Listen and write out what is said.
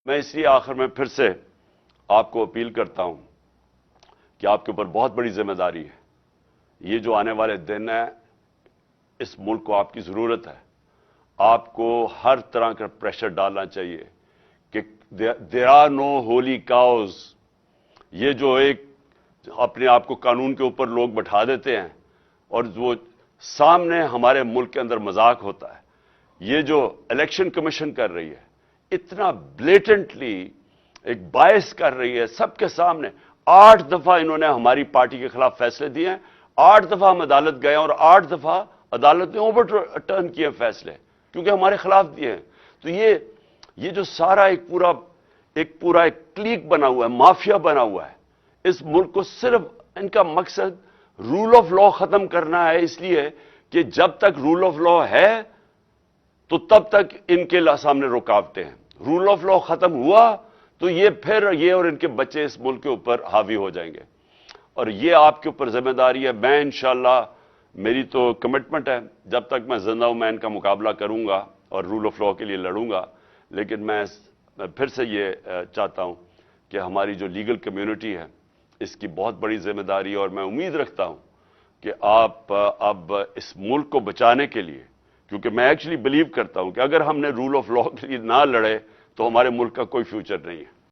میں اس لیے آخر میں پھر سے آپ کو اپیل کرتا ہوں کہ آپ کے اوپر بہت بڑی ذمہ داری ہے. یہ جو آنے والے دن ہیں اس ملک کو آپ کی ضرورت ہے. آپ کو ہر طرح کا پریشر ڈالنا چاہیے کہ there are no holy cows. یہ جو ایک اپنے آپ کو قانون کے اوپر لوگ بٹھا دیتے ہیں اور وہ سامنے ہمارے ملک کے اندر مذاق ہوتا ہے. یہ جو الیکشن کمیشن کر رہی ہے اتنا بلیٹنٹلی ایک باعث کر رہی ہے سب کے سامنے. 8 دفعہ انہوں نے ہماری پارٹی کے خلاف فیصلے دیے ہیں. 8 دفعہ ہم عدالت گئے اور 8 دفعہ عدالت نے اوور ٹرن کیے فیصلے کیونکہ ہمارے خلاف دیے ہیں. تو یہ جو سارا ایک پورا کلیک بنا ہوا ہے, مافیا بنا ہوا ہے. اس ملک کو صرف ان کا مقصد رول آف لا ختم کرنا ہے, اس لیے کہ جب تک رول آف لا ہے تو تب تک ان کے سامنے رکاوٹیں ہیں. رول آف لا ختم ہوا تو یہ پھر یہ اور ان کے بچے اس ملک کے اوپر حاوی ہو جائیں گے. اور یہ آپ کے اوپر ذمہ داری ہے. میں انشاءاللہ میری تو کمٹمنٹ ہے جب تک میں زندہ ہوں میں ان کا مقابلہ کروں گا اور رول آف لا کے لیے لڑوں گا. لیکن میں پھر سے یہ چاہتا ہوں کہ ہماری جو لیگل کمیونٹی ہے اس کی بہت بڑی ذمہ داری ہے. اور میں امید رکھتا ہوں کہ آپ اب اس ملک کو بچانے کے لیے, کیونکہ میں ایکچولی بلیو کرتا ہوں کہ اگر ہم نے رول آف لا کے لیے نہ لڑے تو ہمارے ملک کا کوئی فیوچر نہیں ہے.